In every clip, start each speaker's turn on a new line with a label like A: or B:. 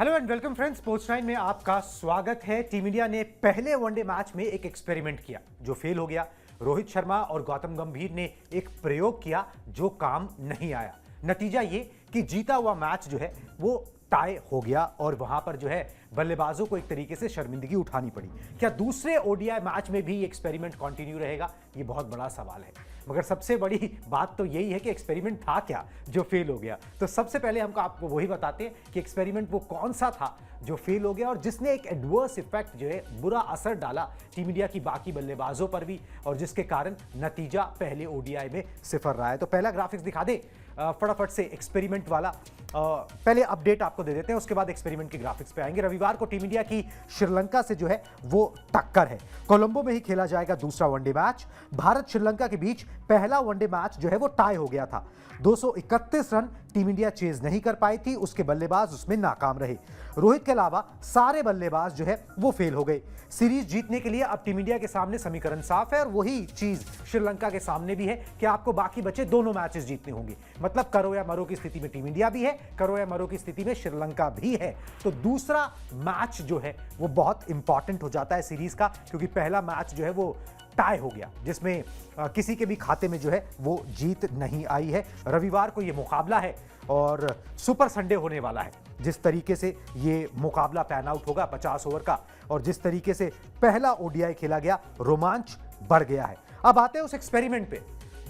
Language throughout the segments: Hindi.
A: Hello and welcome friends, sports 9 में आपका स्वागत है। टीम इंडिया ने पहले वनडे मैच में एक एक्सपेरिमेंट किया जो फेल हो गया। रोहित शर्मा और गौतम गंभीर ने एक प्रयोग किया जो काम नहीं आया। नतीजा ये कि जीता हुआ मैच जो है वो टाई हो गया और वहां पर जो है बल्लेबाजों को एक तरीके से शर्मिंदगी उठानी पड़ी। क्या दूसरे ओडीआई मैच में भी एक्सपेरिमेंट कंटिन्यू रहेगा? ये बहुत बड़ा सवाल है। मगर सबसे बड़ी बात तो यही है कि एक्सपेरिमेंट था क्या जो फेल हो गया। तो सबसे पहले हम आपको वही बताते हैं कि एक्सपेरिमेंट वो कौन सा था जो फेल हो गया और जिसने एक एडवर्स इफेक्ट जो है बुरा असर डाला टीम इंडिया की बाकी बल्लेबाजों पर भी और जिसके कारण नतीजा पहले ओडीआई में सिफर रहा है। तो पहला ग्राफिक्स दिखा दे फटाफट से एक्सपेरिमेंट वाला। पहले अपडेट आपको दे देते हैं, उसके बाद एक्सपेरिमेंट के ग्राफिक्स पे आएंगे। रविवार को टीम इंडिया की श्रीलंका से जो है वो टक्कर है। कोलंबो में ही खेला जाएगा दूसरा वनडे मैच। भारत श्रीलंका के बीच पहला वनडे मैच जो है वो टाई हो गया था। 231 रन टीम इंडिया चेज नहीं कर पाई थी, उसके बल्लेबाज उसमें नाकाम रहे। रोहित के अलावा सारे बल्लेबाज जो है वो फेल हो गए। सीरीज जीतने के लिए अब टीम इंडिया के सामने समीकरण साफ है और वही चीज श्रीलंका के सामने भी है कि आपको बाकी बचे दोनों मैचेस जीतने होंगे। मतलब करो या मरो की स्थिति में टीम इंडिया भी है, करो या मरो की स्थिति में श्रीलंका भी है। तो दूसरा मैच जो है वो बहुत इंपॉर्टेंट हो जाता है सीरीज का, क्योंकि पहला मैच जो है वो टाई हो गया जिसमें किसी के भी खाते में जो है वो जीत नहीं आई है। रविवार को ये मुकाबला है और सुपर संडे होने वाला है। जिस तरीके से ये मुकाबला पैन आउट होगा 50 ओवर का और जिस तरीके से पहला ओडीआई खेला गया, रोमांच बढ़ गया है। अब आते हैं उस एक्सपेरिमेंट पे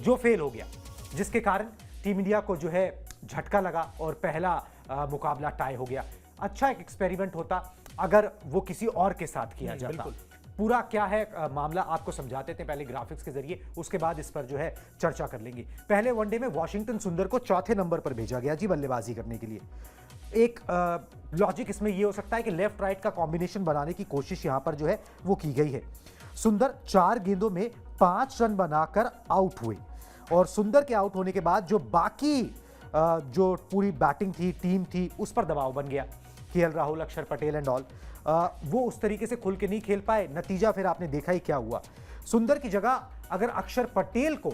A: जो फेल हो गया, जिसके कारण टीम इंडिया को जो है झटका लगा और पहला मुकाबला टाई हो गया। अच्छा एक एक्सपेरिमेंट होता अगर वो किसी और के साथ किया जाता। पूरा क्या है मामला आपको समझाते थे पहले ग्राफिक्स के जरिए, उसके बाद इस पर जो है चर्चा कर लेंगे। पहले वनडे में वाशिंगटन सुंदर को चौथे नंबर पर भेजा गया जी बल्लेबाजी करने के लिए। एक लॉजिक इसमें यह हो सकता है कि लेफ्ट राइट का कॉम्बिनेशन बनाने की कोशिश यहां पर जो है वो की गई है। सुंदर 4 गेंदों में 5 रन बनाकर आउट हुए और सुंदर के आउट होने के बाद जो बाकी जो पूरी बैटिंग थी, टीम थी, उस पर दबाव बन गया। केएल राहुल, अक्षर पटेल एंड ऑल वो उस तरीके से खुल के नहीं खेल पाए। नतीजा फिर आपने देखा ही क्या हुआ। सुंदर की जगह अगर अक्षर पटेल को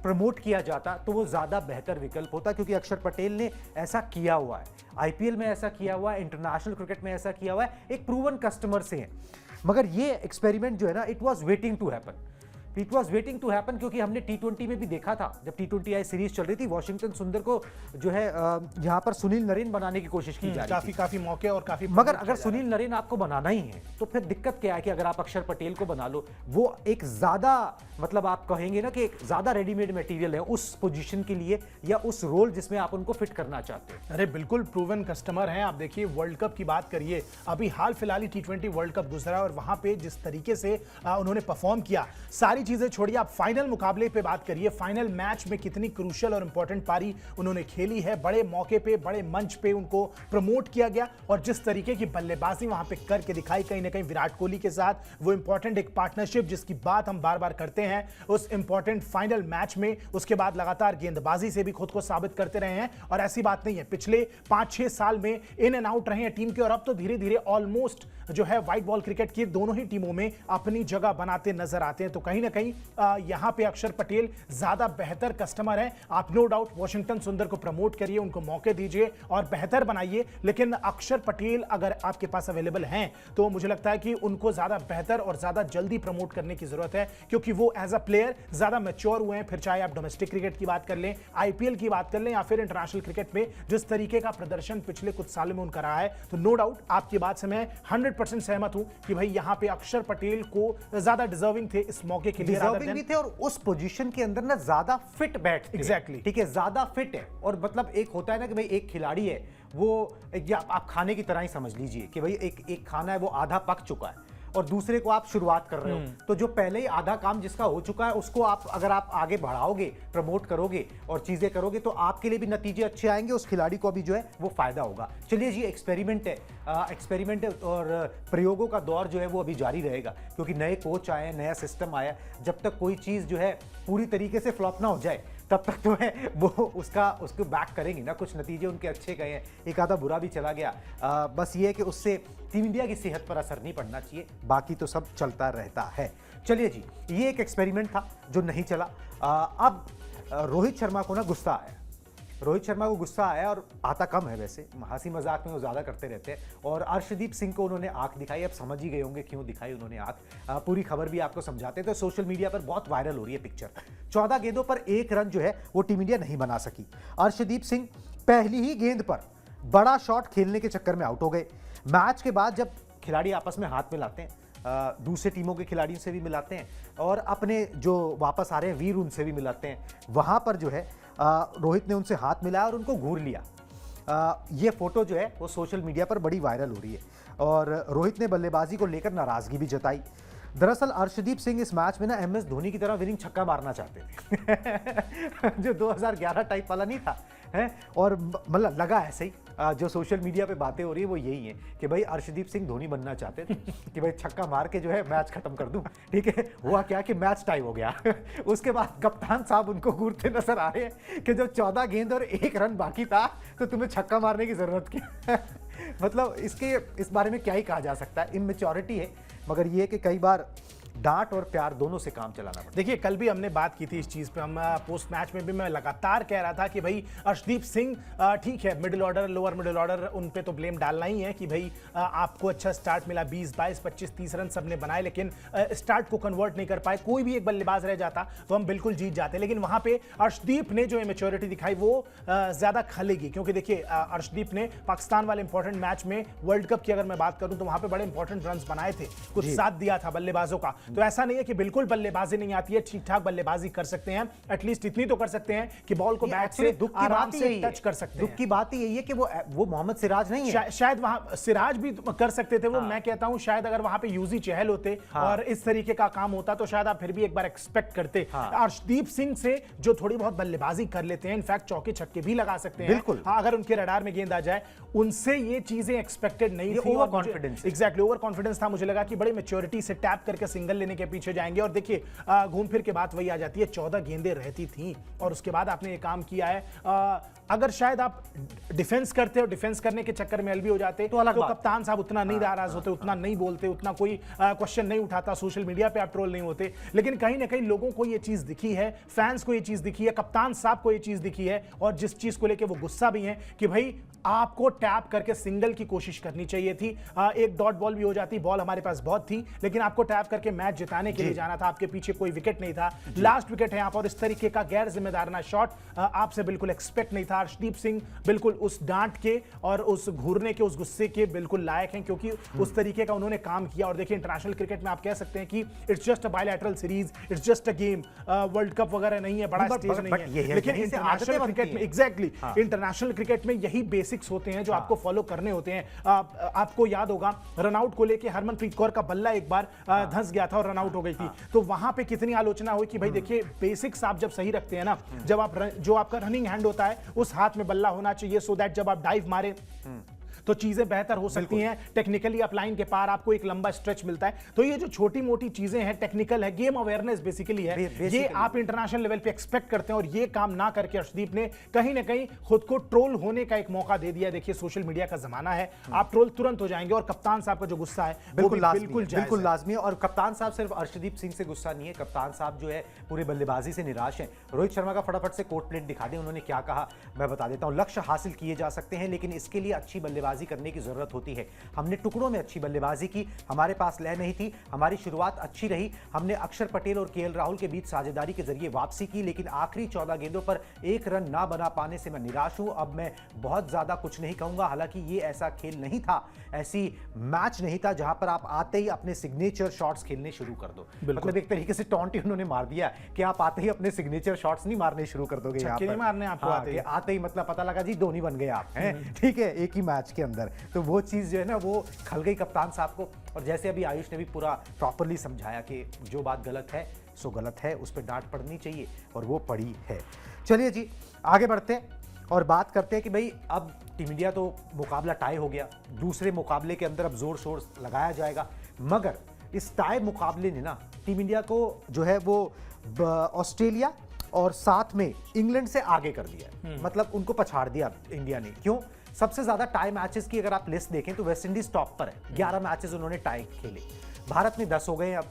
A: प्रमोट किया जाता तो वो ज्यादा बेहतर विकल्प होता, क्योंकि अक्षर पटेल ने ऐसा किया हुआ है, आईपीएल में ऐसा किया हुआ है, इंटरनेशनल क्रिकेट में ऐसा किया हुआ है, एक प्रूवन कस्टमर से है। मगर ये एक्सपेरिमेंट जो है ना, it was waiting to happen. It was waiting to happen क्योंकि हमने टी20 में भी देखा था, जब टी20 सीरीज चल रही थी, वॉशिंगटन सुंदर को जो है यहाँ पर सुनील नरेन बनाने की कोशिश की जा रही थी।
B: काफी मौके और काफी,
A: मगर अगर सुनील नरेन आपको बनाना ही है तो फिर दिक्कत क्या है कि अगर आप अक्षर पटेल को बना लो, वो एक ज्यादा मतलब आप कहेंगे ना कि एक ज्यादा रेडीमेड मटेरियल है उस पोजीशन के लिए या उस रोल जिसमें आप उनको फिट करना चाहते हैं।
B: अरे बिल्कुल प्रूवन कस्टमर हैं। आप देखिए वर्ल्ड कप की बात करिए, अभी हाल फिलहाल ही टी20 वर्ल्ड कप गुजरा और वहां पे जिस तरीके से उन्होंने परफॉर्म किया, सारी चीजें छोड़िए, आप फाइनल मुकाबले पे बात करिए, फाइनल मैच में कितनी क्रूशियल और इंपॉर्टेंट पारी उन्होंने खेली है। बड़े मौके पे, बड़े मंच पे उनको प्रमोट किया गया और जिस तरीके की बल्लेबाजी वहां पे करके दिखाई, कहीं ना कहीं विराट कोहली के साथ वो इंपॉर्टेंट एक पार्टनरशिप जिसकी बात हम बार बार करते हैं उस इंपॉर्टेंट फाइनल मैच में, उसके बाद लगातार गेंदबाजी से भी खुद को साबित करते रहे हैं। और ऐसी बात नहीं है, पिछले 5-6 साल में इन एंड आउट रहे हैं टीम के और अब तो धीरे धीरे ऑलमोस्ट जो है व्हाइट बॉल क्रिकेट की दोनों ही टीमों में अपनी जगह बनाते नजर आते हैं। तो कहीं ना कहीं यहां पे अक्षर पटेल ज्यादा बेहतर कस्टमर है। आप नो डाउट वॉशिंगटन सुंदर को प्रमोट करिए, उनको मौके दीजिए और बेहतर बनाइए, लेकिन अक्षर पटेल अगर आपके पास अवेलेबल हैं तो मुझे लगता है कि उनको ज्यादा बेहतर और ज्यादा जल्दी प्रमोट करने की जरूरत है, क्योंकि वो एज अ प्लेयर ज्यादा मैच्योर हुए हैं। फिर चाहे आप डोमेस्टिक क्रिकेट की बात कर लें, आईपीएल की बात कर लें या फिर इंटरनेशनल क्रिकेट में जिस तरीके का प्रदर्शन पिछले कुछ सालों में उनका रहा है, तो नो डाउट आपकी बात से मैं 100% सहमत हूं कि भाई यहां पे अक्षर पटेल को ज्यादा डिजर्विंग थे इस मौके के लिए,
A: डिजर्विंग भी थे और उस पोजीशन के अंदर ना ज्यादा फिट बैठ
B: एग्जैक्टली,
A: ठीक है, ज्यादा फिट है। और मतलब एक होता है ना कि भाई एक खिलाड़ी है वो, या आप खाने की तरह ही समझ लीजिए कि भाई एक खाना है वो आधा पक चुका है और दूसरे को आप शुरुआत कर रहे हो, तो जो पहले ही आधा काम जिसका हो चुका है उसको आप अगर आप आगे बढ़ाओगे, प्रमोट करोगे और चीजें करोगे तो आपके लिए भी नतीजे अच्छे आएंगे, उस खिलाड़ी को भी जो है वो फायदा होगा। चलिए जी, एक्सपेरिमेंट है, एक्सपेरिमेंट और प्रयोगों का दौर जो है वो अभी जारी रहेगा, क्योंकि नए कोच आए, नया सिस्टम आया। जब तक कोई चीज जो है पूरी तरीके से फ्लॉप ना हो जाए तब तक तो है वो उसको बैक करेंगे ना। कुछ नतीजे उनके अच्छे गए हैं, एक आधा बुरा भी चला गया, बस ये है कि उससे टीम इंडिया की सेहत पर असर नहीं पड़ना चाहिए, बाकी तो सब चलता रहता है। चलिए जी, ये एक एक्सपेरिमेंट था जो नहीं चला। अब रोहित शर्मा को ना गुस्सा आया रोहित शर्मा को गुस्सा आया और आता कम है, वैसे हंसी मजाक में वो ज्यादा करते रहते हैं। और अर्शदीप सिंह को उन्होंने आंख दिखाई, अब समझ ही गए होंगे क्यों दिखाई उन्होंने आंख। पूरी खबर भी आपको समझाते हैं। तो सोशल मीडिया पर बहुत वायरल हो रही है पिक्चर। 14 गेंदों पर 1 रन जो है वो टीम इंडिया नहीं बना सकी। अर्शदीप सिंह पहली ही गेंद पर बड़ा शॉट खेलने के चक्कर में आउट हो गए। मैच के बाद जब खिलाड़ी आपस में हाथ मिलाते हैं, दूसरे टीमों के खिलाड़ियों से भी मिलाते हैं और अपने जो वापस आ रहे हैं वीर उनसे भी मिलाते हैं, वहां पर जो है रोहित ने उनसे हाथ मिलाया और उनको घूर लिया। ये फोटो जो है वो सोशल मीडिया पर बड़ी वायरल हो रही है और रोहित ने बल्लेबाजी को लेकर नाराजगी भी जताई। दरअसल अर्शदीप सिंह इस मैच में ना MS धोनी की तरह विनिंग छक्का मारना चाहते थे जो 2011 टाइप वाला नहीं था है। और मतलब लगा ऐसे ही, जो सोशल मीडिया पे बातें हो रही है वो यही है कि भाई अर्शदीप सिंह धोनी बनना चाहते थे कि भाई छक्का मार के जो है मैच खत्म कर दूं। ठीक है, हुआ क्या कि मैच टाई हो गया उसके बाद कप्तान साहब उनको घूरते नजर आ रहे हैं कि जब 14 गेंद और 1 रन बाकी था तो तुम्हें छक्का मारने की जरूरत क्या मतलब इस बारे में क्या ही कहा जा सकता है। इमेच्योरिटी है, मगर ये कि कई बार डांट और प्यार दोनों से काम चलाना पड़ता है।
B: देखिए कल भी हमने बात की थी इस चीज पे, हम पोस्ट मैच में भी मैं लगातार कह रहा था कि भाई अर्शदीप सिंह ठीक है, middle order lower middle order उन पे तो ब्लेम डालना ही है कि भाई आपको अच्छा स्टार्ट मिला, 20 22 25 30 रन सबने बनाए, लेकिन स्टार्ट को कन्वर्ट नहीं कर पाए। कोई भी एक बल्लेबाज रह जाता तो हम बिल्कुल जीत जाते, लेकिन वहां पे अर्शदीप ने जो इमेच्योरिटी दिखाई वो ज्यादा खलेगी, क्योंकि देखिए अर्शदीप ने पाकिस्तान वाले इंपॉर्टेंट मैच में वर्ल्ड कप की अगर मैं बात करूं तो वहां पे बड़े इंपॉर्टेंट रन बनाए थे, कुछ साथ दिया था बल्लेबाजों का। तो ऐसा नहीं है कि बिल्कुल बल्लेबाजी नहीं आती है, ठीक ठाक बल्लेबाजी कर सकते हैं, एटलीस्ट इतनी तो कर सकते हैं कि बॉल को बैट से आराम से टच कर सकते हैं।
A: दुख की बात यही है कि वो मोहम्मद सिराज नहीं है।
B: शायद वहां सिराज भी कर सकते थे वो। मैं कहता हूं शायद अगर वहां पे यूजी चहल होते और इस तरीके का काम होता तो शायद आप फिर भी एक बार एक्सपेक्ट करते। अर्शदीप सिंह से जो थोड़ी बहुत बल्लेबाजी कर लेते हैं, इनफैक्ट चौके छक्के भी लगा सकते हैं
A: बिल्कुल,
B: अगर उनके रडार में गेंद आ जाए, उनसे ये चीजें एक्सपेक्टेड नहीं थी।
A: Over confidence,
B: exactly over confidence था। मुझे लगा कि बड़ी मैच्योरिटी से टैप करके सिंगल लेने के पीछे जाएंगे। और देखिए घूम फिर के बात वही आ जाती है, 14 गेंदें रहती थी और उसके बाद आपने ये काम किया है। अगर शायद आप डिफेंस करते हो, डिफेंस करने के चक्कर में एलबी हो जाते तो कप्तान साहब उतना नहीं नाराज होते, उतना नहीं बोलते, उतना कोई क्वेश्चन नहीं उठाता, सोशल मीडिया पे आप ट्रोल नहीं होते। लेकिन कहीं ना कहीं लोगों को ये चीज दिखी है, फैंस को ये चीज दिखी है, कप्तान साहब को ये चीज दिखी है, और जिस चीज को लेके वो गुस्सा भी है कि भाई आपको टैप करके सिंगल की कोशिश करनी चाहिए थी। एक डॉट बॉल भी हो जाती, बॉल हमारे पास बहुत थी, लेकिन आपको टैप करके मैच जिताने के लिए जाना था। आपके पीछे कोई विकेट नहीं था, लास्ट विकेट है यहाँ पर। इस तरीके का गैर जिम्मेदाराना शॉट आपसे बिल्कुल एक्सपेक्ट नहीं था। अर्शदीप सिंह बिल्कुल उस डांट के और उस घूरने के, उस गुस्से के बिल्कुल लायक हैं, क्योंकि उस तरीके का उन्होंने काम किया। और देखिए इंटरनेशनल क्रिकेट में आप कह सकते हैं कि it's just a bilateral series, it's just a game, world cup वगैरह नहीं है, बड़ा स्टेज नहीं है, लेकिन इंटरनेशनल क्रिकेट में एग्जैक्टली इंटरनेशनल क्रिकेट में यही बेसिक्स होते हैं जो आपको फॉलो करने होते हैं। आपको याद होगा रनआउट को लेके हरमनप्रीत कौर का बल्ला एक बार धंस गया था और रनआउट हो गई थी, तो वहां पे कितनी आलोचना हुई कि भाई देखिए बेसिक्स आप जब सही रखते हैं ना, जब आप जो आपका रनिंग हैंड होता है उस हाथ में बल्ला होना चाहिए, सो दैट जब आप डाइव मारे तो चीजें बेहतर हो सकती हैं। टेक्निकली आप लाइन के पार आपको एक लंबा स्ट्रेच मिलता है। तो ये जो छोटी मोटी चीजें हैं, टेक्निकल है, गेम अवेयरनेस बेसिकली है, ये आप इंटरनेशनल लेवल पे एक्सपेक्ट करते हैं, और ये काम ना करके अर्शदीप ने कहीं ना कहीं खुद को ट्रोल होने का एक मौका दे दिया। देखिए सोशल मीडिया का जमाना है, आप ट्रोल तुरंत हो जाएंगे, और कप्तान साहब का जो गुस्सा है
A: बिल्कुल लाजमी है। और कप्तान साहब सिर्फ अर्शदीप सिंह से गुस्सा नहीं है, कप्तान साहब जो है पूरी बल्लेबाजी से निराश है। रोहित शर्मा का फटाफट से कोर्ट प्लेट दिखा दें, उन्होंने क्या कहा मैं बता देता हूं। लक्ष्य हासिल किए जा सकते हैं, लेकिन इसके लिए अच्छी बल्लेबाजी करने की जरूरत होती है। हमने टुकड़ों में अच्छी बल्लेबाजी की, हमारे पास लय नहीं थी, हमारी शुरुआत अच्छी रही, हमने अक्षर पटेल और केएल राहुल के बीच साझेदारी के जरिए वापसी की, लेकिन आखिरी 14 गेंदों पर 1 रन ना बना पाने से मैं निराश हूं। अब मैं बहुत ज्यादा कुछ नहीं कहूंगा, हालांकि ये ऐसा खेल नहीं था, ऐसी मैच नहीं था जहां पर आप आते ही अपने सिग्नेचर शॉट्स खेलने शुरू कर दो। मतलब एक तरीके से टॉन्ट ही उन्होंने मार दिया कि आप आते ही अपने सिग्नेचर शॉट्स नहीं मारने शुरू कर दोगे, यहां पर
B: मारने आपको
A: आते ही मतलब पता लगा जी धोनी बन गए आप हैं, ठीक है, एक ही मैच के अंदर। तो वो चीज जो है ना वो खल गई कप्तान साहब को। और जैसे अभी आयुष ने भी पूरा प्रॉपरली समझाया कि जो बात गलत है सो गलत है, उस पर डांट पड़नी चाहिए, और वो पड़ी है। चलिए जी आगे बढ़ते हैं और बात करते हैं कि भाई अब टीम इंडिया तो मुकाबला टाई हो गया, दूसरे मुकाबले के अंदर अब जोर शोर लगाया जाएगा, मगर इस टाई मुकाबले ने ना टीम इंडिया को जो है वो ऑस्ट्रेलिया और साथ में इंग्लैंड से आगे कर दिया, मतलब उनको पछाड़ दिया इंडिया ने। क्यों? सबसे ज्यादा टाई मैचेस की अगर आप लिस्ट देखें तो वेस्ट इंडीज टॉप पर है, 11 मैचेस उन्होंने टाई खेले, भारत में 10 हो गए अब,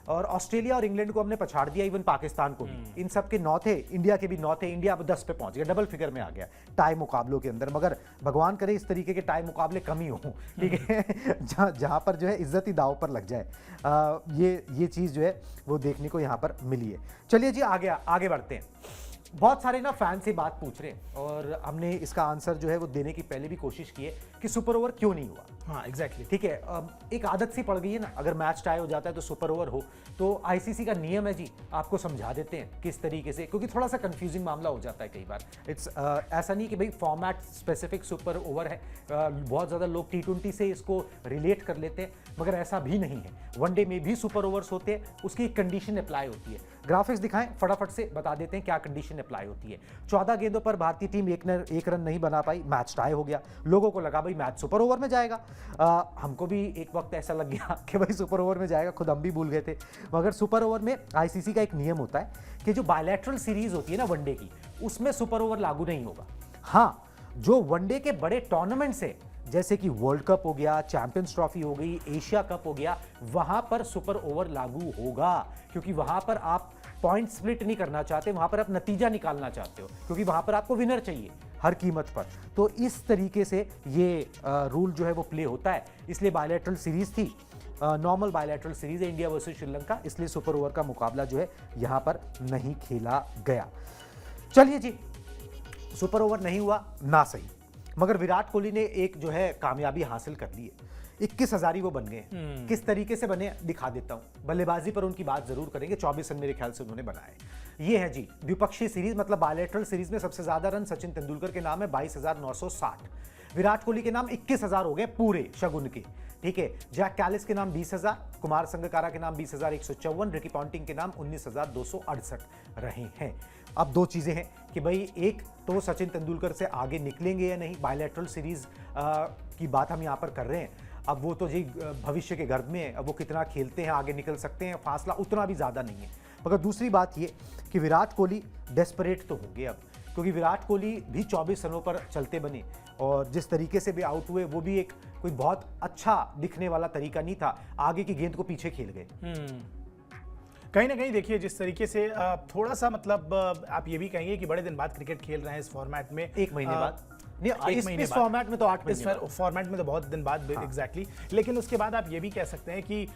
A: और ऑस्ट्रेलिया और इंग्लैंड को हमने पछाड़ दिया, इवन पाकिस्तान को भी। इन सब के 9 थे, इंडिया के भी 9 थे। इंडिया अब 10 पे पहुंच गया, डबल फिगर में आ गया टाई मुकाबलों के अंदर। मगर भगवान करे इस तरीके के टाई मुकाबले कम ही हों, ठीक है, जहां पर जो है इज्जत ही दांव पर लग जाए। ये चीज जो है वो देखने को यहां पर मिली है। चलिए जी आगे बढ़ते हैं। बहुत सारे ना फैन से बात पूछ रहे हैं और हमने इसका आंसर जो है वो देने की पहले भी कोशिश की है कि सुपर ओवर क्यों नहीं हुआ।
B: हाँ एग्जैक्टली,
A: ठीक है, एक आदत सी पड़ गई है ना, अगर मैच टाई हो जाता है तो सुपर ओवर हो। तो आईसीसी का नियम है जी, आपको समझा देते हैं किस तरीके से, क्योंकि थोड़ा सा कंफ्यूजिंग मामला हो जाता है कई बार। ऐसा नहीं कि भाई फॉर्मेट स्पेसिफिक सुपर ओवर है, बहुत ज़्यादा लोग T20 से इसको रिलेट कर लेते हैं, मगर ऐसा भी नहीं है। वनडे में भी सुपर ओवर्स होते हैं, उसकी एक कंडीशन अप्लाई होती है। ग्राफिक्स दिखाएं, फटाफट से बता देते हैं क्या कंडीशन अप्लाई होती है। 14 गेंदों पर भारतीय टीम एक रन नहीं बना पाई, मैच टाई हो गया। लोगों को लगा भाई मैच सुपर ओवर में जाएगा, हमको भी एक वक्त ऐसा लग गया कि भाई सुपर ओवर में जाएगा, खुद हम भी भूल गए थे। मगर सुपर ओवर में आईसीसी का एक नियम होता है कि जो बायलैटरल सीरीज होती है ना वनडे की, उसमें सुपर ओवर लागू नहीं होगा। हाँ, जो वनडे के बड़े टूर्नामेंट्स है जैसे कि वर्ल्ड कप हो गया, चैंपियंस ट्रॉफी हो गई, एशिया कप हो गया, वहां पर सुपर ओवर लागू होगा, क्योंकि वहां पर आप पॉइंट स्प्लिट नहीं करना चाहते, वहां पर आप नतीजा निकालना चाहते हो, क्योंकि वहां पर आपको विनर चाहिए हर कीमत पर। तो इस तरीके से ये रूल जो है वो प्ले होता है। इसलिए बायलैटरल सीरीज थी, नॉर्मल बायलैटरल सीरीज है इंडिया वर्सेस श्रीलंका, इसलिए सुपर ओवर का मुकाबला जो है यहां पर नहीं खेला गया। चलिए जी, सुपर ओवर नहीं हुआ ना सही, मगर विराट कोहली ने एक जो है कामयाबी हासिल कर ली है। 21,000 वो बन गए। किस तरीके से बने दिखा देता हूं। बल्लेबाजी पर उनकी बात जरूर करेंगे, 24 रन मेरे ख्याल से उन्होंने बनाए। ये है जी द्विपक्षीय सीरीज, मतलब बायलैटरल सीरीज में सबसे ज्यादा रन सचिन तेंदुलकर के नाम है 22,960। विराट कोहली के नाम 21,000 हो गए पूरे शगुन के, ठीक है। जैक कैलिस के नाम 20,000, कुमार संगकारा के नाम 20,154, रिकी पॉन्टिंग के नाम 19,268 रहे हैं। अब दो चीजें हैं कि भाई एक तो सचिन तेंदुलकर से आगे निकलेंगे या नहीं, बायलैटरल सीरीज की बात हम यहां पर कर रहे हैं। अब वो तो जी भविष्य के गर्भ में है, अब वो कितना खेलते हैं, आगे निकल सकते हैं, फासला उतना भी ज़्यादा नहीं है। मगर दूसरी बात ये कि विराट कोहली डेस्परेट तो होंगे अब, क्योंकि विराट कोहली भी 24 रनों पर चलते बने और जिस तरीके से भी आउट हुए वो भी एक कोई बहुत अच्छा दिखने वाला तरीका नहीं था, आगे की गेंद को पीछे खेल गए।
B: कहीं ना कहीं देखिए जिस तरीके से थोड़ा सा मतलब आप ये भी कहेंगे कि बड़े दिन बाद क्रिकेट खेल रहे हैं इस फॉर्मेट में,
A: 1 महीने बाद
B: नहीं,
A: इस फॉर्मेट में तो 8
B: इस फॉर्मेट में तो बहुत दिन बाद एग्जैक्टली। लेकिन उसके बाद आप ये भी कह सकते हैं कि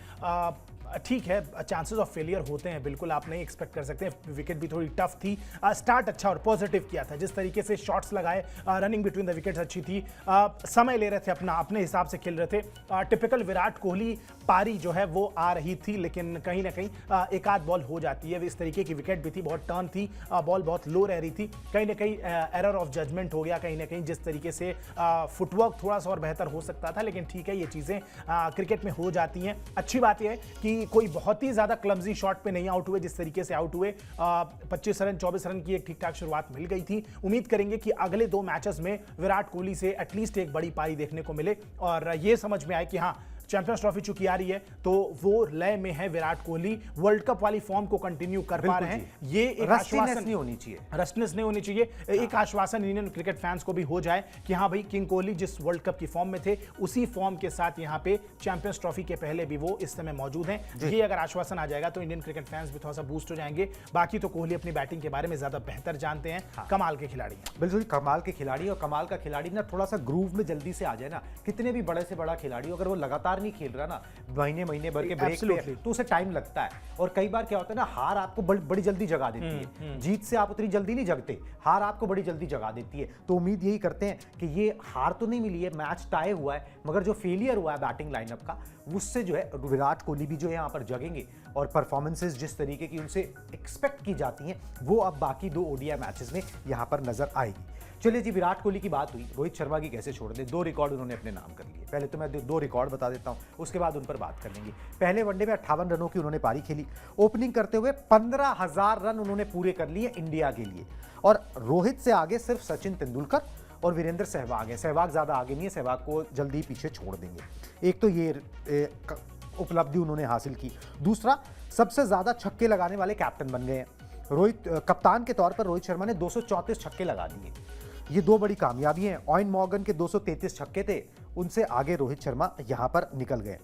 B: ठीक है, चांसेस ऑफ फेलियर होते हैं, बिल्कुल आप नहीं एक्सपेक्ट कर सकते। विकेट भी थोड़ी टफ थी, स्टार्ट अच्छा और पॉजिटिव किया था, जिस तरीके से शॉट्स लगाए, रनिंग बिटवीन द विकेट्स अच्छी थी, समय ले रहे थे, अपने हिसाब से खेल रहे थे। टिपिकल विराट कोहली पारी जो है वो आ रही थी, लेकिन कहीं ना कहीं एक आध बॉल हो जाती है। इस तरीके की विकेट भी थी, बहुत टर्न थी, बॉल बहुत लो रह रही थी, कहीं ना कहीं एरर ऑफ जजमेंट हो गया, कहीं ना कहीं जिस तरीके से फुटवर्क थोड़ा सा और बेहतर हो सकता था। लेकिन ठीक है, ये चीज़ें क्रिकेट में हो जाती हैं। अच्छी बात यह है कि कोई बहुत ही ज्यादा क्लमजी शॉट पे नहीं आउट हुए, जिस तरीके से आउट हुए। 25 रन 24 रन की एक ठीक ठाक शुरुआत मिल गई थी। उम्मीद करेंगे कि अगले 2 मैचेस में विराट कोहली से एटलीस्ट एक बड़ी पारी देखने को मिले और ये समझ में आए कि हाँ, चैंपियंस ट्रॉफी चूंकि आ रही है तो वो लय में है, विराट कोहली वर्ल्ड कप वाली फॉर्म को कंटिन्यू कर पा रहे हैं। ये एक आश्वासन
A: नहीं होनी चाहिए,
B: रस्टनेस नहीं होनी चाहिए। एक आश्वासन इंडियन क्रिकेट फैंस को भी हो जाए कि हाँ भाई, किंग कोहली जिस वर्ल्ड कप की फॉर्म में थे उसी फॉर्म के साथ यहाँ पे चैंपियंस ट्रॉफी के पहले भी वो इस समय मौजूद हैं। ये अगर आश्वासन आ जाएगा तो इंडियन क्रिकेट फैंस भी थोड़ा सा बूस्ट हो जाएंगे। बाकी तो कोहली अपनी बैटिंग के बारे में ज्यादा बेहतर जानते हैं, कमाल के खिलाड़ी हैं।
A: बिल्कुल कमाल के खिलाड़ी, और कमाल का खिलाड़ी ना थोड़ा सा ग्रूव में जल्दी से आ जाए ना, कितने भी बड़े से बड़ा खिलाड़ी अगर वो लगातार नहीं खेल रहा ना, महीने भर के ब्रेक पे, तो उसे टाइम लगता है। और कई बार क्या होता है ना, हार आपको बड़ी जल्दी जगा देती है। जीत से आप उतनी जल्दी नहीं जगते, हार आपको बड़ी जल्दी जगा देती है। तो उम्मीद यही करते हैं कि ये हार तो नहीं मिली है, मैच टाई हुआ है, मगर जो फेलियर हुआ है बैटिंग लाइनअप का, उससे जो है विराट कोहली भी जो है यहाँ पर जगेंगे और परफॉर्मेंसेस जिस तरीके की उनसे एक्सपेक्ट की जाती हैं वो अब बाकी 2 ओडीआई मैचेस में यहाँ पर नजर आएगी। चलिए जी, विराट कोहली की बात हुई, रोहित शर्मा की कैसे छोड़ दे। 2 रिकॉर्ड उन्होंने अपने नाम कर लिए। पहले तो मैं 2 रिकॉर्ड बता देता हूं, उसके बाद उन पर बात कर लेंगे। पहले वनडे में 58 रनों की उन्होंने पारी खेली, ओपनिंग करते हुए 15,000 रन उन्होंने पूरे कर लिए इंडिया के लिए। और रोहित से आगे सिर्फ सचिन तेंदुलकर और वीरेंद्र सहवाग है। सहवाग ज्यादा आगे नहीं है, सहवाग को जल्दी पीछे छोड़ देंगे। एक तो ये उपलब्धि उन्होंने हासिल की। दूसरा, सबसे ज्यादा छक्के लगाने वाले कैप्टन बन गए हैं। कप्तान के तौर पर रोहित शर्मा ने 234 छक्के लगा दिए। ये 2 बड़ी कामयाबी हैं। ऑयन मॉर्गन के 233 छक्के थे, उनसे आगे रोहित शर्मा यहां पर निकल गए।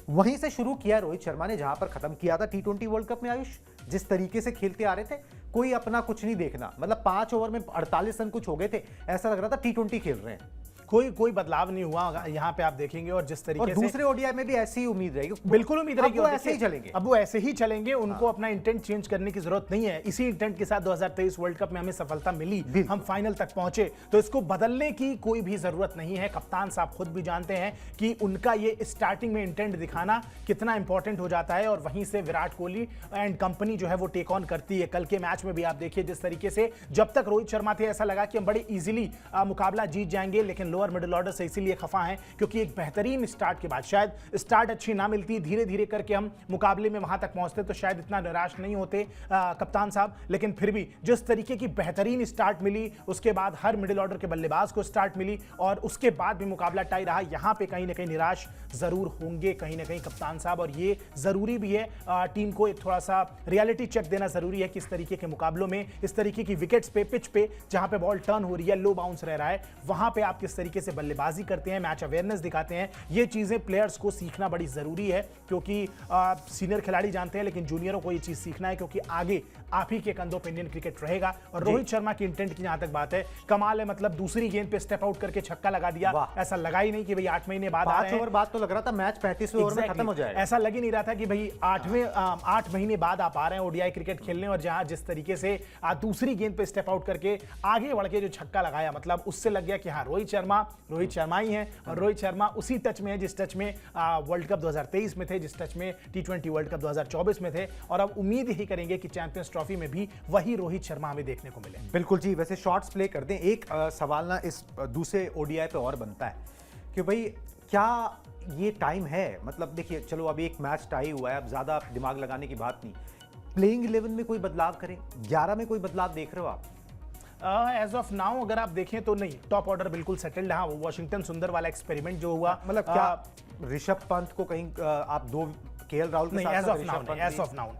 A: वहीं से शुरू किया रोहित शर्मा ने जहां पर खत्म किया था टी20 वर्ल्ड कप में। आयुष, जिस तरीके से खेलते आ रहे थे, कोई अपना कुछ नहीं देखना, मतलब 5 ओवर में 48 रन कुछ हो गए थे, ऐसा लग रहा था टी20 खेल रहे हैं।
B: कोई बदलाव नहीं हुआ यहाँ पे आप देखेंगे, और जिस तरीके
A: और
B: से
A: दूसरे ओडीआई में भी ऐसी ही उम्मीद रहेगी।
B: बिल्कुल उम्मीद रहेगी,
A: अब वो ऐसे ही चलेंगे।
B: अब वो ऐसे ही चलेंगे, उनको अपना इंटेंट चेंज करने की जरूरत नहीं है। इसी इंटेंट के साथ 2023 वर्ल्ड कप में हमें सफलता मिली, हम फाइनल तक पहुंचे, तो इसको बदलने की कोई भी जरूरत नहीं है। कप्तान साहब खुद भी जानते हैं कि उनका ये स्टार्टिंग में इंटेंट दिखाना कितना इंपॉर्टेंट हो जाता है, और वहीं से विराट कोहली एंड कंपनी जो है वो टेक ऑन करती है। कल के मैच में भी आप देखिए जिस तरीके से, जब तक रोहित शर्मा थे ऐसा लगा कि हम बड़े इजीली मुकाबला जीत जाएंगे, लेकिन लोअर मिडिल ऑर्डर से इसीलिए खफा हैं क्योंकि एक बेहतरीन स्टार्ट के बाद, शायद स्टार्ट अच्छी ना मिलती, धीरे धीरे करके हम मुकाबले में वहां तक पहुंचते तो शायद इतना निराश नहीं होते कप्तान साहब। लेकिन फिर भी जिस तरीके की बेहतरीन स्टार्ट मिली, उसके बाद हर मिडिल ऑर्डर के बल्लेबाज को स्टार्ट मिली, और उसके बाद भी मुकाबला टाई रहा, यहां पे कहीं ना कहीं निराश जरूर होंगे कहीं ना कहीं कप्तान साहब। और ये जरूरी भी है, टीम को एक थोड़ा सा रियलिटी चेक देना जरूरी है कि इस तरीके के मुकाबलों में, इस तरीके की विकेट्स पे, पिच पे, जहां पे बॉल टर्न हो रही है, लो बाउंस रह रहा है, वहां पे आप किस तरीके से बल्लेबाजी करते हैं, मैच अवेयरनेस दिखाते हैं। ये चीजें प्लेयर्स को सीखना बड़ी जरूरी है, क्योंकि सीनियर खिलाड़ी जानते हैं, लेकिन जूनियरों को ये चीज सीखना है, क्योंकि आगे आप ही के कंधों पे इंडियन क्रिकेट रहेगा। और रोहित शर्मा की इंटेंट की जहां तक बात है, कमाल है, मतलब दूसरी गेंद पे स्टेप आउट करके छक्का लगा दिया, ऐसा लगा ही नहीं कि भाई 8 महीने बाद
A: 5 ओवर बाद तो लग रहा था मैच 35वें ओवर में खत्म हो जाएगा।
B: ऐसा लग ही नहीं रहा था कि भाई 8 महीने बाद आप आ रहे हैं ओडीआई क्रिकेट खेलने, और जहां जिस तरीके से दूसरी गेंद पे स्टेप आउट करके आगे बढ़ के जो छक्का लगाया, मतलब उससे लग गया कि हाँ रोहित शर्मा ही है। और रोहित शर्मा उसी टच में है जिस टच में वर्ल्ड कप 2023 में थे, जिस टच में टी20 वर्ल्ड कप 2024 में थे, और अब उम्मीद ही करेंगे कि चैंपियंस ट्रॉफी में भी वही रोहित शर्मा हमें देखने को मिले।
A: बिल्कुल जी। वैसे शॉर्ट्स प्ले कर दें, एक सवाल ना इस दूसरे ओडीआई पे और बनता है कि भाई क्या ये टाइम है, मतलब देखिए चलो अभी एक मैच टाई हुआ है, अब ज्यादा दिमाग लगाने की बात नहीं, प्लेइंग 11 में कोई बदलाव करें, 11 में कोई बदलाव देख रहे हो आप?
B: एज ऑफ नाउ अगर आप देखें तो नहीं, टॉप ऑर्डर बिल्कुल सेटल्ड है। हाँ, वो वॉशिंगटन सुंदर वाला एक्सपेरिमेंट जो हुआ,
A: मतलब क्या ऋषभ पंत को कहीं आप दो केएल राहुल
B: नहीं,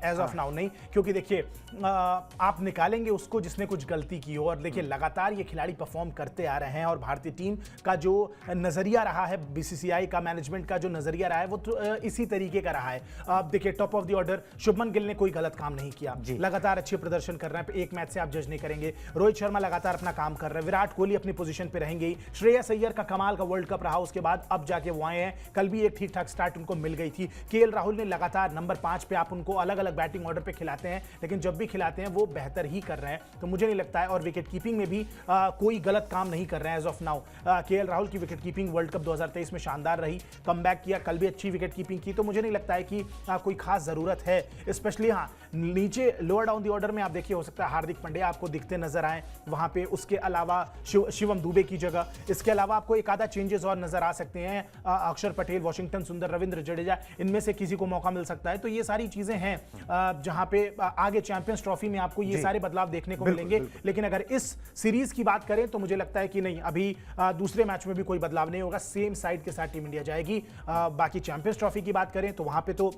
B: एज ऑफ नाउ नहीं, क्योंकि देखिए आप निकालेंगे उसको जिसने कुछ गलती की हो, और देखिए लगातार ये खिलाड़ी परफॉर्म करते आ रहे हैं, और भारतीय टीम का जो नजरिया रहा है, बीसीसीआई का मैनेजमेंट का जो नजरिया रहा है, वो तो इसी तरीके का रहा है। अब देखिए top of the order Shubman Gill ने कोई गलत काम नहीं किया, लगातार अच्छे प्रदर्शन कर रहे हैं, एक मैच से आप जज नहीं करेंगे। रोहित शर्मा लगातार अपना काम कर रहे हैं, विराट कोहली अपनी पोजीशन पे रहेंगे ही, श्रेयस अय्यर का कमाल का वर्ल्ड कप रहा, उसके बाद अब जाके वो आए हैं, कल भी एक ठीक ठाक स्टार्ट उनको मिल गई थी। केएल राहुल ने लगातार नंबर 5 पे, आप उनको अलग अलग बैटिंग ऑर्डर पे खिलाते हैं, लेकिन जब भी खिलाते हैं वो बेहतर ही कर रहे हैं, तो मुझे नहीं लगता है। और विकेट कीपिंग में भी कोई गलत काम नहीं कर रहे हैं as of now. KL Rahul की विकेट कीपिंग वर्ल्ड कप 2023 में शानदार रही, कमबैक किया, कल भी अच्छी विकेट कीपिंग की, तो मुझे नहीं लगता है कि कोई खास जरूरत है। स्पेशली हाँ, नीचे लोअर डाउन दी ऑर्डर में आप देखिए, हो सकता है हार्दिक पांड्या आपको दिखते नजर आए वहां पे, उसके अलावा शिवम दुबे की जगह, इसके अलावा आपको एक आधा चेंजेस और नजर आ सकते हैं, अक्षर पटेल, वॉशिंगटन सुंदर, रविंद्र जडेजा, इनमें से किसी को मौका मिल सकता है। तो ये सारी चीजें हैं जहां पे आगे चैंपियंस ट्रॉफी में आपको ये सारे बदलाव देखने को मिलेंगे। लेकिन अगर इस सीरीज की बात करें तो मुझे लगता है कि नहीं, अभी दूसरे मैच में भी कोई बदलाव नहीं होगा, सेम साइड के साथ टीम इंडिया जाएगी। बाकी चैंपियंस ट्रॉफी की बात करें तो वहां पे तो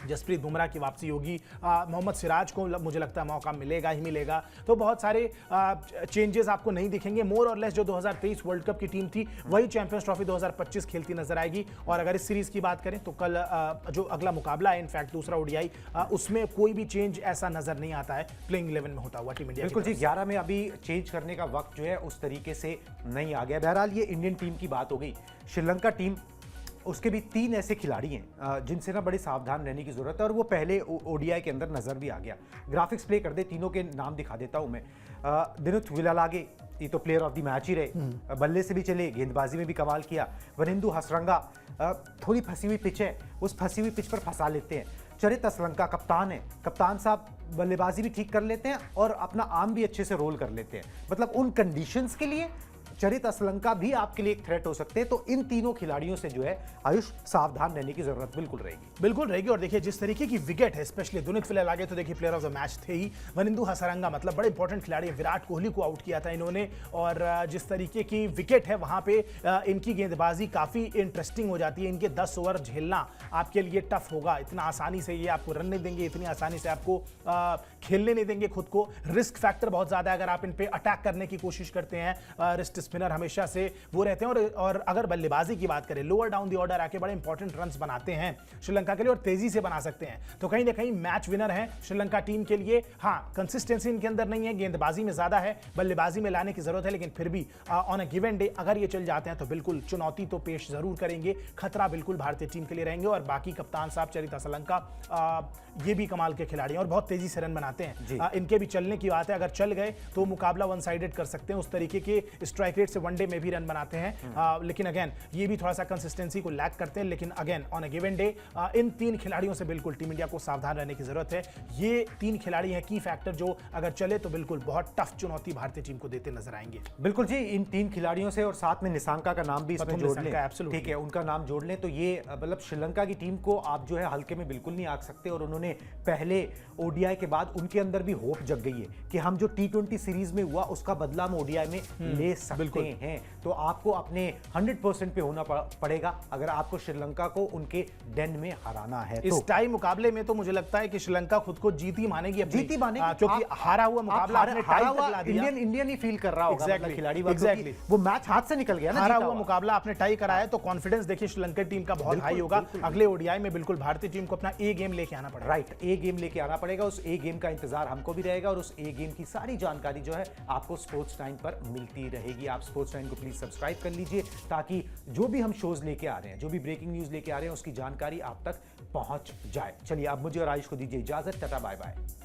B: जसप्रीत बुमराह की वापसी होगी, मोहम्मद सिराज को मुझे लगता है मौका मिलेगा ही मिलेगा, तो बहुत सारे चेंजेस आपको नहीं दिखेंगे। मोर और लेस जो 2023 वर्ल्ड कप की टीम थी वही चैंपियंस ट्रॉफी 2025 खेलती नजर आएगी। और अगर इस सीरीज की बात करें तो कल जो अगला मुकाबला है, इनफैक्ट दूसरा ओडीआई, उसमें कोई भी चेंज ऐसा नजर नहीं आता है प्लेइंग 11 में होता हुआ टीम इंडिया।
A: बिल्कुल जी, 11 में अभी चेंज करने का वक्त जो है उस तरीके से नहीं आ गया। बहरहाल ये इंडियन टीम की बात हो गई। श्रीलंका टीम, उसके भी 3 ऐसे खिलाड़ी हैं जिनसे ना बड़ी सावधान रहने की जरूरत है, और वो पहले ओडीआई के अंदर नजर भी आ गया। ग्राफिक्स प्ले कर दे, तीनों के नाम दिखा देता हूं मैं। दिनुत विलालागे, ये तो प्लेयर ऑफ द मैच ही रहे, बल्ले से भी चले, गेंदबाजी में भी कमाल किया। वनिंदु हसरंगा, थोड़ी फंसी हुई पिच है, उस फंसी हुई पिच पर फंसा लेते हैं। चरित असलंका कप्तान है, कप्तान साहब बल्लेबाजी भी ठीक कर लेते हैं और अपना आर्म भी अच्छे से रोल कर लेते हैं। मतलब उन कंडीशंस के लिए चरित असलंका भी आपके लिए एक थ्रेट हो सकते हैं। तो इन तीनों खिलाड़ियों से जो है आयुष सावधान रहने की जरूरत बिल्कुल रहेगी।
B: और देखिए जिस तरीके की विकेट है, स्पेशली दुनित विलालागे तो देखिए प्लेयर ऑफ द मैच थे ही। वनिंदु हसरंगा मतलब बड़े इंपॉर्टेंट खिलाड़ी है, विराट कोहली को आउट किया था इन्होंने, और जिस तरीके की विकेट है वहां पे इनकी गेंदबाजी काफी इंटरेस्टिंग हो जाती है। इनके 10 ओवर झेलना आपके लिए टफ होगा, इतना आसानी से ये आपको रन नहीं देंगे, इतनी आसानी से आपको खेलने नहीं देंगे खुद को। रिस्क फैक्टर बहुत ज्यादा है अगर आप इन पे अटैक करने की कोशिश करते हैं, रिस्ट स्पिनर हमेशा से वो रहते हैं। और अगर बल्लेबाजी की बात करें, लोअर डाउन द ऑर्डर आके बड़े इंपॉर्टेंट रन्स बनाते हैं श्रीलंका के लिए और तेजी से बना सकते हैं। तो कहीं ना कहीं मैच विनर है श्रीलंका टीम के लिए। हाँ, कंसिस्टेंसी इनके अंदर नहीं है, गेंदबाजी में ज्यादा है, बल्लेबाजी में लाने की जरूरत है, लेकिन फिर भी ऑन अ गिवन डे अगर ये चल जाते हैं तो बिल्कुल चुनौती तो पेश जरूर करेंगे, खतरा बिल्कुल भारतीय टीम के लिए रहेंगे। और बाकी कप्तान साहब चरिता असलंका ये भी कमाल के खिलाड़ी हैं और बहुत तेजी से रन बनाते हैं। इनके भी चलने की बात है, अगर चल गए तो मुकाबला वन साइडेड कर सकते हैं, उस तरीके के स्ट्राइक रेट से वनडे में भी रन बनाते हैं। लेकिन अगेन ये भी थोड़ा सा कंसिस्टेंसी को लैक करते हैं। लेकिन again on a given day in 3 खिलाड़ियों से बिल्कुल टीम इंडिया को सावधान रहने की जरूरत है। ये 3 खिलाड़ी हैं की फैक्टर जो अगर चले तो बिल्कुल बहुत टफ चुनौती भारतीय टीम को देते नजर आएंगे।
A: बिल्कुल जी, इन 3 खिलाड़ियों से और साथ में निशांका का नाम भी इसमें जोड़ लें,
B: Absolutely।
A: ठीक है, उनका नाम जोड़ लें तो ये मतलब श्रीलंका की टीम को आप जो है हल्के में बिल्कुल नहीं आंक सकते। और उन्होंने पहले ओडीआई के बाद उनके अंदर भी होप जग गई है कि हम जो T20 सीरीज में हुआ उसका बदला हम ओडीआई में ले सकते हैं। तो आपको अपने 100% पे होना पड़ेगा अगर आपको श्रीलंका को उनके डेन में हराना है।
B: इस टाई मुकाबले में तो मुझे लगता है कि श्रीलंका खुद को जीती मानेगी,
A: जीती मानेगी,
B: क्योंकि हारा हुआ मुकाबला आपने टाई तक ला दिया।
A: इंडियन ही फील कर रहा होगा
B: Exactly,
A: खिलाड़ी,
B: exactly।
A: वो मैच हाथ से निकल गया ना,
B: हारा हुआ मुकाबला आपने टाई कराया तो कॉन्फिडेंस देखिए श्रीलंका टीम का बहुत हाई होगा। अगले ओडीआई में बिल्कुल भारतीय टीम को अपना ए गेम लेके आना पड़ेगा।
A: राइट, ए गेम लेके आना पड़ेगा। उस ए गेम का इंतजार हमको भी रहेगा और उस ए गेम की सारी जानकारी जो है आपको स्पोर्ट्स टाइम पर मिलती रहेगी। आप स्पोर्ट्स टाइम को प्लीज सब्सक्राइब कर लीजिए ताकि जो भी हम शोज लेके आ रहे हैं, जो भी ब्रेकिंग न्यूज लेके आ रहे हैं, उसकी जानकारी आप तक पहुंच जाए। चलिए अब मुझे और आयुष को दीजिए इजाजत, टाटा बाय बाय।